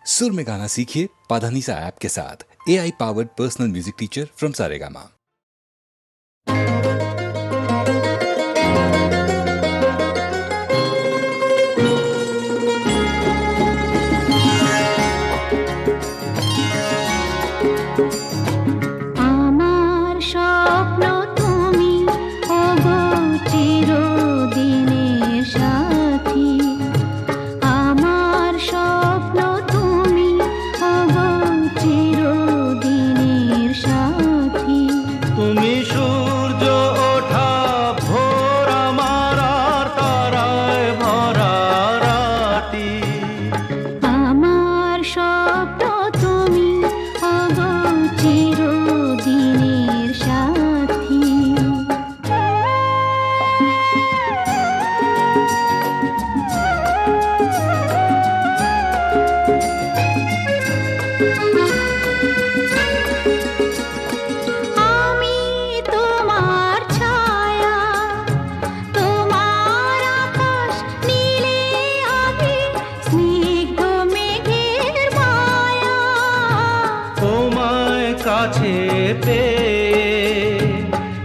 सुर में गाना सीखिए पाधानीसा ऐप के साथ। AI powered personal music teacher from Saregama.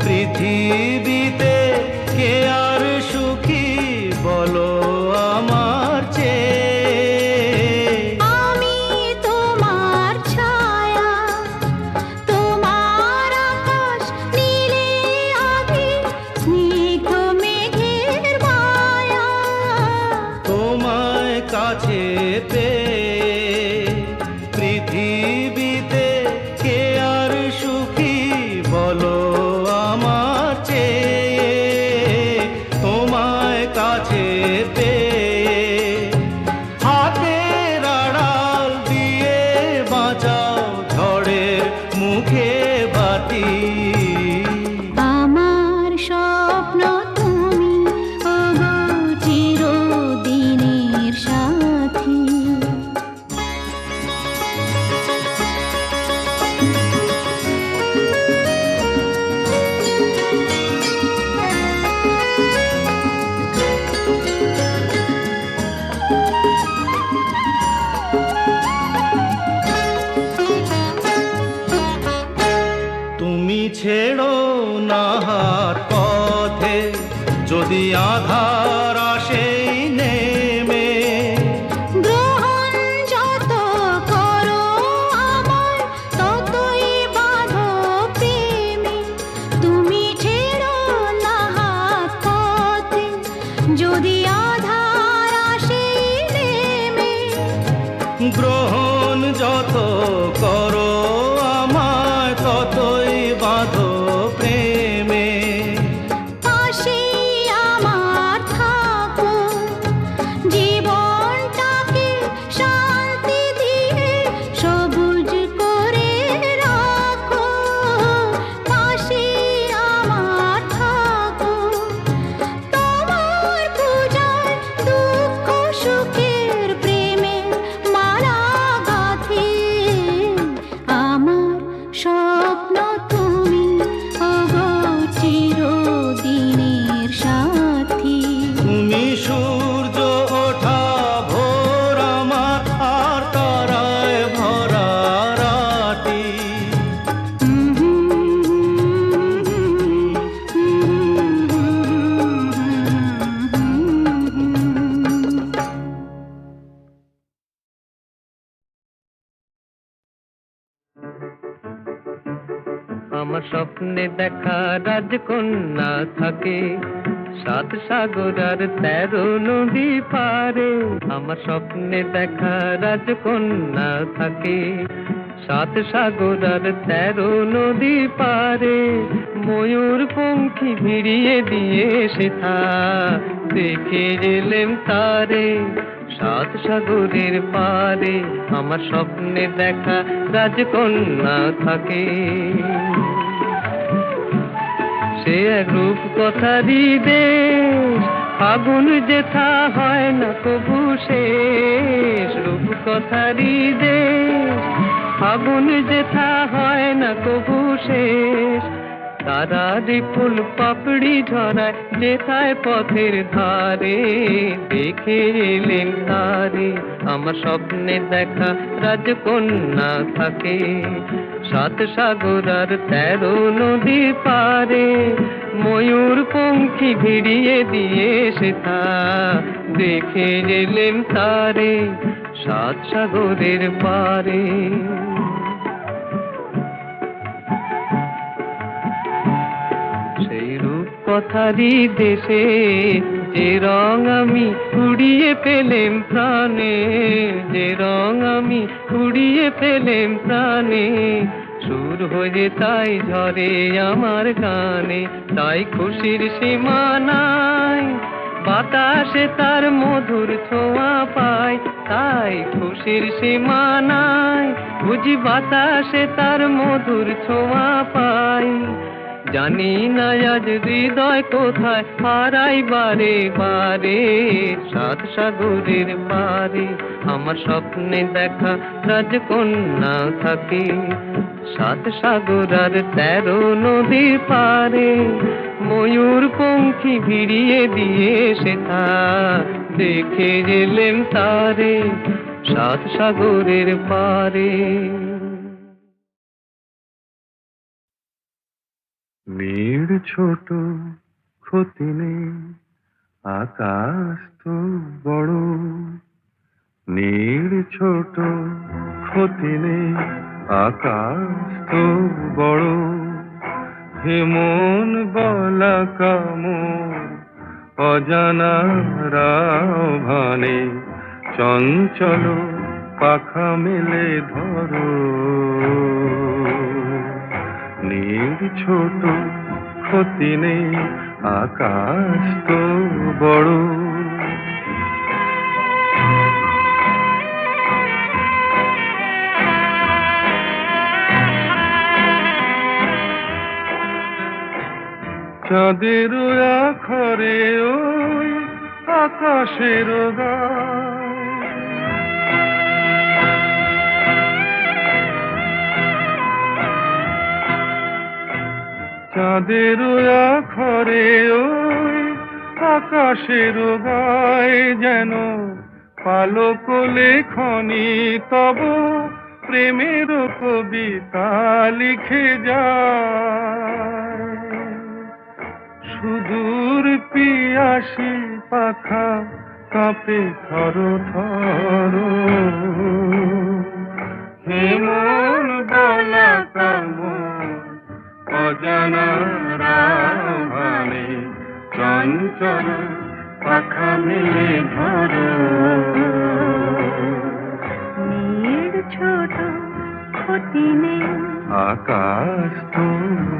পৃথিবীতে কে আর সুখী বলো আমার চেয়ে। আমি তোমার ছায়া, তোমার আকাশ নীলে আভি, স্নিগ্ধ মেঘের মায়া। তোমায় কাছে পেয়ে পৃথিবীতে কে আর সুখী বলো আমার চেয়ে। তোমায় কাছে পেয়ে হাতের আড়াল দিয়ে বাঁচাও ঝড়ের মুখে বাতি। আমার স্বপ্ন তুমি, ওগো চিরদিনের সাথী। তুমি ছেড়ো না হাত পথে যদি আধার আসে নেমে। গ্রহণ যত করো আমায়, ততই বাঁধো প্রেমে। তুমি ছেড়ো না হাত পথে যদি আধার আসে নেমে। গ্রহণ যত করো আমায় ততই বাঁধো প্রেমে। পাশে আমার থাকো, জীবনটাকে শান্তি দিয়ে সবুজ করে রাখো। পাশে আমার থাকো, তোমার পূজায় দুঃখ সুখের প্রেমের মালা গাঁথি। আমার স্বপ্ন তুমি, ওগো চিরদিনের সাথী। তুমি সূর্য ওঠা ভোর আমার আর তারায় ভরা রাতি। আমার স্বপ্নে দেখা রাজকন্যা থাকে 7 সাগর আর 13 নদী পারে। আমার স্বপ্নে দেখা রাজকন্যা থাকে 7 সাগর আর 13 নদী পারে। ময়ূর পঙ্খী ভিড়িয়ে দিয়ে সেথা দেখে গেলেম তারে 7 সাগরের পারে। আমার স্বপ্নে দেখা রাজকন্যা থাকে। সে এক রূপ কথারই দেশ, ফাগুন যেথা হয় না কবু শেষ। রূপ কথারই দেশ, ফাগুন যেথা হয় না কবু শেষ। তারারি ফুল পাপড়ি ঝরায় যেথায় পথের ধারে, দেখে এলেন তারে আমার স্বপ্নে দেখা রাজকন্যা থাকে। 7 সাগর আর 13 নদী পারে, ময়ূর পঙ্খী ভিড়িয়ে দিয়ে সেথা, দেখে এলেন তারে 7 সাগরের পারে। সেই রূপ কথারই দেশে যে রং আমি কুড়িয়ে পেলেম প্রাণে, যে রং আমি কুড়িয়ে পেলেম প্রাণে, সুর হয়ে তাই ঝরে আমার গানে, তাই খুশির সীমা নাই, বাতাসে তার মধুর ছোঁয়া পাই, তাই খুশির সীমা নাই, বুঝি বাতাসে তার মধুর ছোঁয়া পাই। জানি না আজ হৃদয় কোথায় হারাই বারে বারে, 7 সাগরের পারে আমার স্বপ্নে দেখা রাজকন্যা থাকে। 7 সাগর আর 13 নদীর পারে, ময়ূর পঙ্খী ভিড়িয়ে দিয়ে সেথা, দেখে এলেম তারে 7 সাগরের পারে। মেয়ের ছোট ক্ষতি নেই, আকাশ তো বড়। মেয়ের ছোট ক্ষতি নেই, আকাশ তো বড়। হেমন বলা কামন অজানা রাভানে, চঞ্চল পাখা মেলে ধরো। নীর ছোট ক্ষতি নেই, আকাশ তো বড়। চাঁদের আখরে ওই আকাশের গায়, চাঁদের আখরে ওই আকাশের গায়, যেন পালক লেখনি তব প্রেমের কবিতা লিখে যায়। সুদূর পিয়াসী পাখা কাঁপে থর থর, হেমন বলা কামন অজানা রাভানে, চঞ্চল পাখা মেলে ধরো। মেয়ের ছোট ক্ষতি নেই, আকাশ তো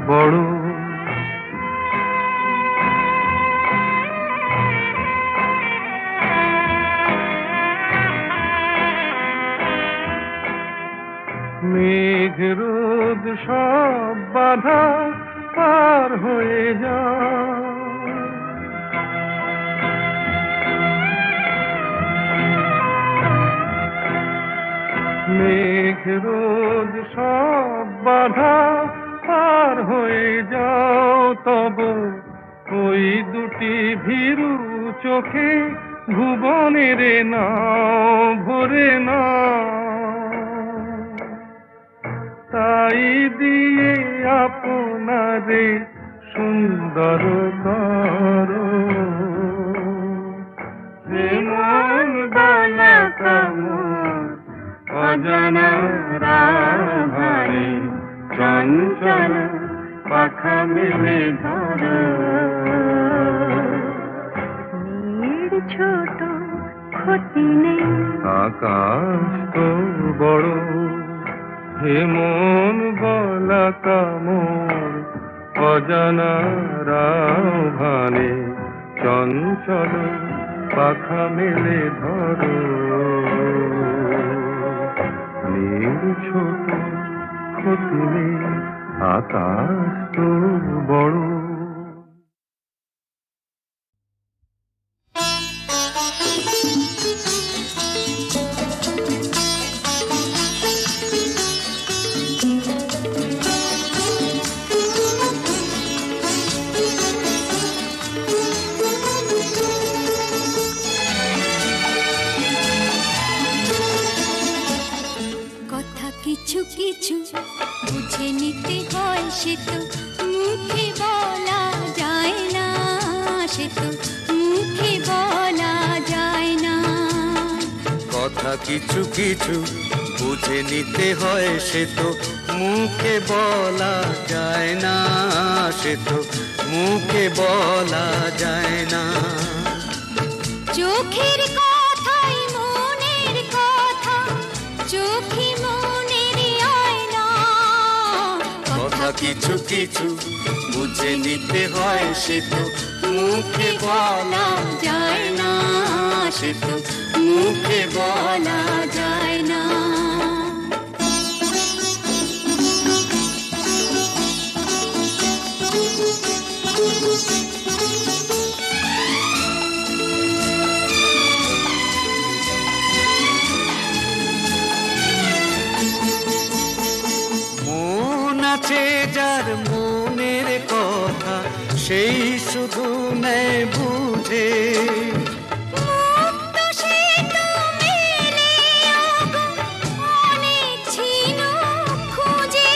বড়। মেঘ রোদ সব বাধা পার হয়ে যায়, মেঘ রোদ সব বাধা পার হয়ে যাও, তব ওই দুটি ভীরু চোখে ভুবনের নাও ভরে না। তাই দিয়ে আপনারে সুন্দর করো, হেমন বলা কামন অজানা রাভানে, চঞ্চল পাখা মেলে ধরো। মেয়ের ছোট ক্ষতি নেই, আকাশ তো বড়। হেমন বলা কামন অজানা রাভানে, চঞ্চল পাখা মেলে ধরো। নীর ছোট ক্ষতি নেই, আকাশ তো বড়। কিছু কিছু বুঝে নিতে হয়, সে তো মুখে বলা যায় না, সে তো মুখে বলা যায় না। কথা কিছু কিছু বুঝে নিতে হয়, সে তো মুখে বলা যায় না, সে তো মুখে বলা যায় না। চোখের কথাই মনের কথা, চোখে মনের আয়না। কথা কিছু কিছু বুঝে নিতে হয়, সে তো মুখে বলা যায় না, সে তো মুখে বলা যায় না। মন আছে যার মনের কথা, সেই শুধু নেয় বুঝে। মুক্ত সে তো মেলে অনেক ছিল খুঁজে।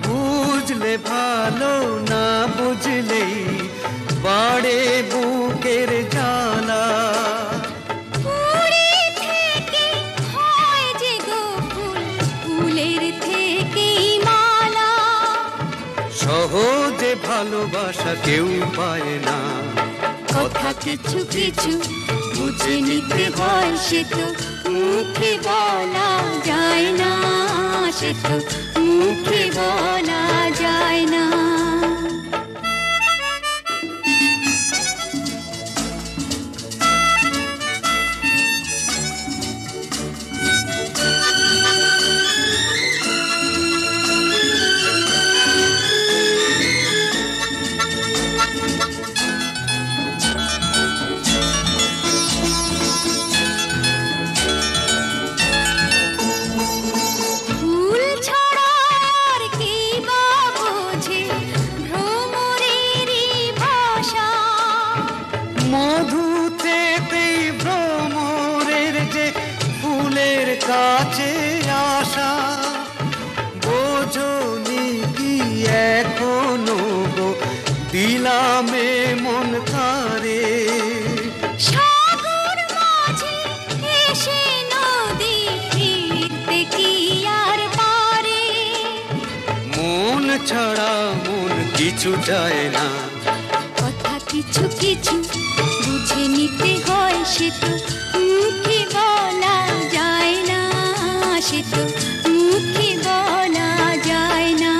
বুঝলে ভালো, না বুঝলেই বাড়ে বুকের জ্বালা। ফুলে থেকে হয় যে গো ফুল, ফুলের থেকেই মালা। সহজে ভালোবাসা কেউ পায় না। কথা কিছু কিছু বুঝে নিতে হয়, সে তো মুখে বলা যায় না, সে তো মুখে বলা যায় না। ফুল ছাড়া আর কি বা বোঝে ভ্রমরেরই ভাষা। মধু থেকেই ভ্রমরের যে ফুলের কাছে আসা। বোঝনি কি এখনো গো দিলামে মন তারে। সাগর মাঝে এসে নদী ফিরতে কি আর পারে। মন ছাড়া মন কিছু চায় না। কথা কিছু কিছু বুঝে নিতে হয়, সে তো মুখে বলা যায় না, সে তো মুখে বলা যায় না।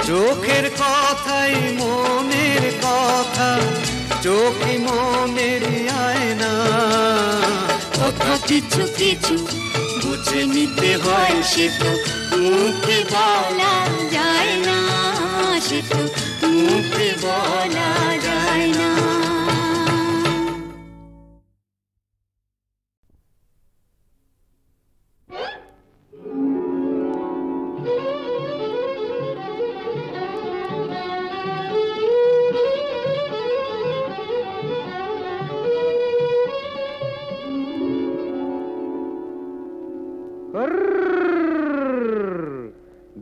চোখের কথাই মনের কথা, চোখে মনের আয়না। কথা কিছু কিছু বুঝে নিতে হয়, সে তো মুখে বলা যায় না, সে তো মুখে বলা যায় না।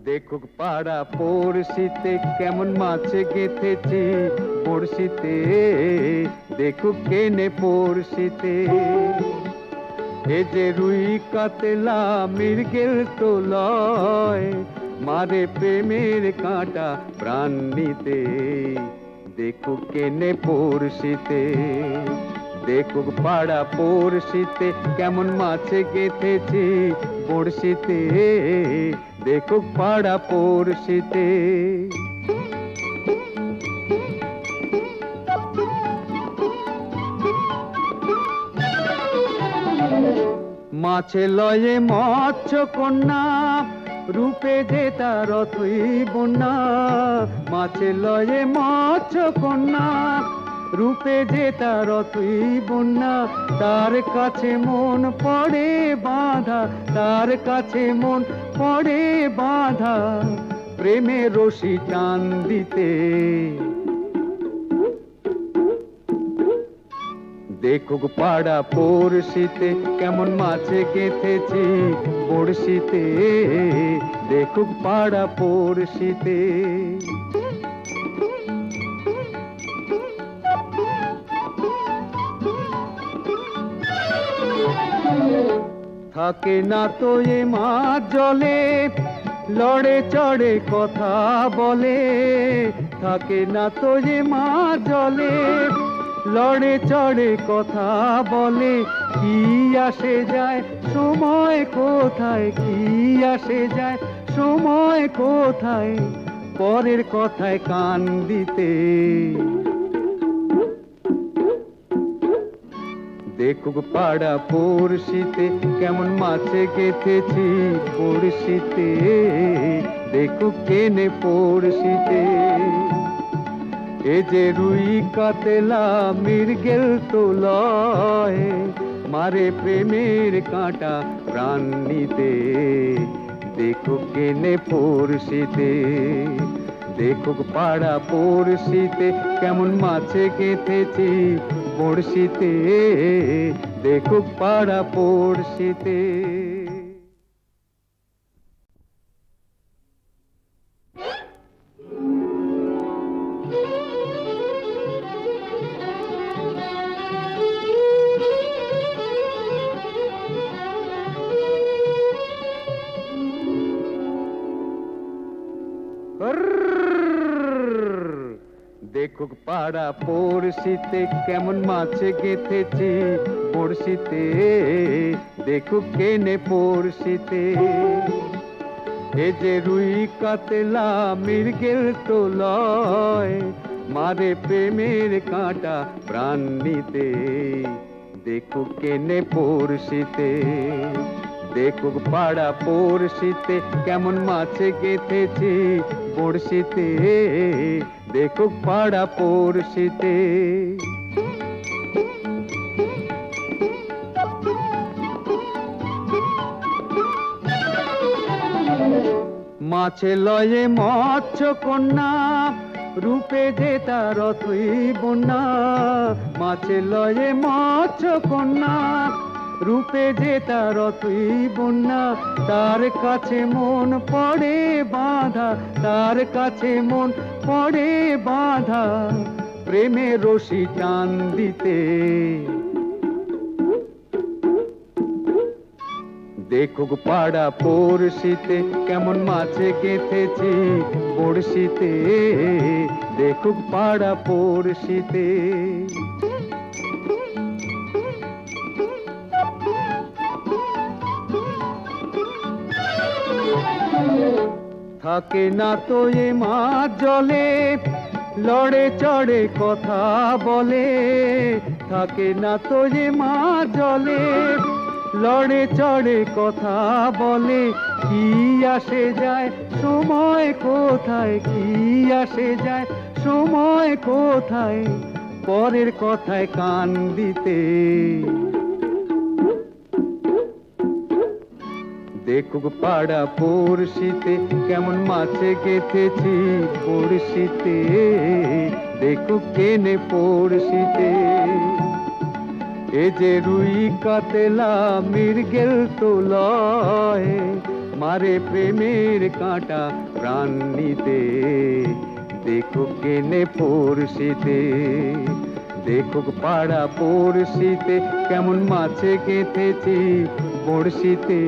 দেখুক পাড়া পড়শিতে কেমন মাছ গেঁথেছি পড়শিতে, দেখুক কেনে পড়শিতে। এ যে রুই কাতলা মৃগেল তো লয়, মারে প্রেমের কাঁটা প্রাণ নিতে। দেখুক কেনে পড়শিতে, দেখুক পাড়া পড়শিতে কেমন মাছ গেঁথেছি পড়শিতে, দেখুক পাড়া পড়শিতে। মাছে লয়ে মৎস্য কন্যা, রূপে যে তার অথই বন্যা। মাছে লয়ে মৎস্য কন্যা, রূপে যে তার অথই বন্যা। তার কাছে মন পড়ে বাঁধা, তার কাছে মন পড়ে বাঁধা, প্রেমে রশি টান দিতে। দেখুক পাড়া পড়শিতে কেমন মাছে গেঁথেছি বড়শিতে, দেখুক পাড়া পড়শিতে। থাকে না তো এ মাছ জলে, লড়ে চড়ে কথা বলে। থাকে না তো এ মাছ জলে, লড়ে চড়ে কথা বলে। কি আসে যায় সময় কোথায়, কি আসে যায় সময় কোথায়, পরের কথায় কান দিতে। দেখুক পাড়া পড়শিতে কেমন মাছে গেঁথেছি বড়শিতে, দেখুক কেনে পড়শিতে। এ যে রুই কাতলা মৃগেল তো লয়, মারে প্রেমের কাঁটা প্রাণ নিতে। দেখুক কেনে পড়শিতে, দেখুক পাড়া পড়শিতে কেমন মাছে গেঁথেছি বড়শিতে, দেখুক পাড়া পড়শিতে। দেখুক পাড়া পড়শিতে কেমন মাছে গেঁথেছি বড়শিতে, দেখুক কেনে পড়শিতে। এ যে রুই কাতলা মৃগেল তো লয়, মারে প্রেমের কাঁটা প্রাণ নিতে। দেখুক কেনে পড়শিতে, দেখুক পাড়া পড়শিতে কেমন মাছে গেঁথেছি বড়শিতে, দেখুক পাড়া পড়শিতে। মাছে লয়ে মৎস্য কন্যা, রূপে যে তার অথই বন্যা। মাছে লয়ে মৎস্য কন্যা, রূপে যে তার অথই বন্যা। তার কাছে মন পড়ে বাঁধা, তার কাছে মন পড়ে বাঁধা, প্রেমে রশি টান দিতে। দেখুক পাড়া পড়শিতে কেমন মাছে গেঁথেছি বড়শিতে, দেখুক পাড়া পড়শিতে। থাকে না তো এ মাছ জলে, লড়ে চড়ে কথা বলে। থাকে না তো এ মাছ জলে, লড়ে চড়ে কথা বলে। কি আসে যায় সময় কোথায়, কি আসে যায় সময় কোথায়, পরের কথায় কান দিতে। দেখুক পাড়া পড়শিতে কেমন মাছে গেঁথেছি বড়শিতে, দেখুক কেনে পড়শিতে। এ যে রুই কাতলা মৃগেল তো লয়, মারে প্রেমের কাঁটা প্রাণ নিতে। দেখুক কেনে পড়শিতে, দেখুক পাড়া পড়শিতে কেমন মাছে গেঁথেছি বড়শিতে,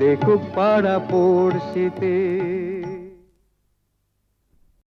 দেখুক পাড়া পড়শিতে।